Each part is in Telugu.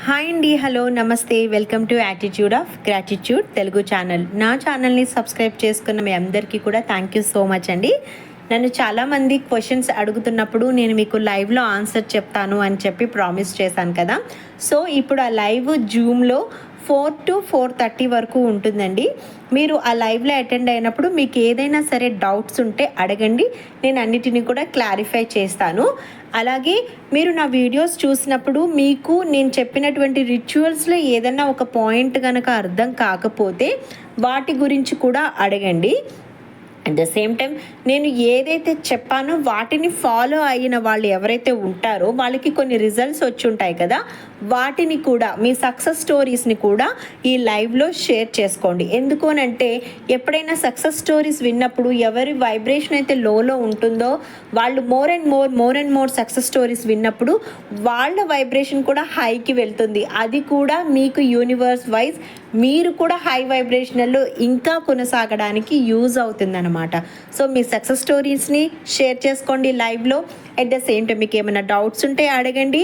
హాయ్ అండి, హలో, నమస్తే, welcome to attitude of gratitude Telugu channel. నా ఛానల్ని సబ్స్క్రైబ్ చేసుకున్న మీ అందరికీ కూడా థ్యాంక్ యూ సో మచ్ అండి. నన్ను చాలామంది క్వశ్చన్స్ అడుగుతున్నప్పుడు నేను మీకు లైవ్లో ఆన్సర్ చెప్తాను అని చెప్పి ప్రామిస్ చేశాను కదా. సో ఇప్పుడు ఆ లైవ్ జూమ్లో 4 to 4:30 వరకు ఉంటుందండి. మీరు ఆ లైవ్లో అటెండ్ అయినప్పుడు మీకు ఏదైనా సరే డౌట్స్ ఉంటే అడగండి, నేను అన్నిటిని కూడా క్లారిఫై చేస్తాను. అలాగే మీరు నా వీడియోస్ చూసినప్పుడు మీకు నేను చెప్పినటువంటి రిచువల్స్లో ఏదైనా ఒక పాయింట్ కనుక అర్థం కాకపోతే వాటి గురించి కూడా అడగండి. అట్ ద సేమ్ టైం నేను ఏదైతే చెప్పానో వాటిని ఫాలో అయిన వాళ్ళు ఎవరైతే ఉంటారో వాళ్ళకి కొన్ని రిజల్ట్స్ వచ్చి ఉంటాయి కదా, వాటిని కూడా మీ సక్సెస్ స్టోరీస్ని కూడా ఈ లైవ్లో షేర్ చేసుకోండి. ఎందుకు అంటే ఎప్పుడైనా సక్సెస్ స్టోరీస్ విన్నప్పుడు ఎవరి వైబ్రేషన్ అయితే లోలో ఉంటుందో వాళ్ళు more and more success stories విన్నప్పుడు వాళ్ళ వైబ్రేషన్ కూడా హైకి వెళ్తుంది. అది కూడా మీకు యూనివర్స్ వైజ్ మీరు కూడా హై వైబ్రేషనల్లో ఇంకా కొనసాగడానికి యూజ్ అవుతుంది అన్నమాట. సో మీ సక్సెస్ స్టోరీస్ని షేర్ చేసుకోండి లైవ్లో. అట్ ద సేమ్ టైం మీకు ఏమైనా డౌట్స్ ఉంటే అడగండి.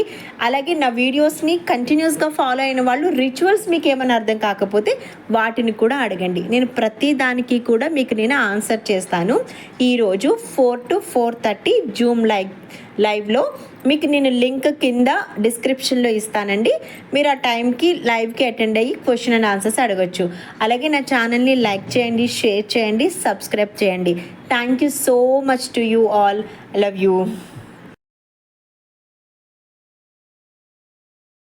అలాగే నా వీడియోస్ని కంటిన్యూస్గా ఫాలో అయిన వాళ్ళు రిచువల్స్ మీకు ఏమైనా అర్థం కాకపోతే వాటిని కూడా అడగండి. నేను ప్రతి దానికి కూడా మీకు నేను ఆన్సర్ చేస్తాను. ఈరోజు 4 to 4:30 జూమ్ లైవ్లో మీకు నేను లింక్ కింద డిస్క్రిప్షన్లో ఇస్తానండి. మీరు ఆ టైంకి లైవ్కి అటెండ్ అయ్యి క్వశ్చన్ అండ్ ఆన్సర్స్ అడగచ్చు. అలాగే నా ఛానల్ని లైక్ చేయండి, షేర్ చేయండి, సబ్స్క్రైబ్ చేయండి. Thank you so much to you all. I love you.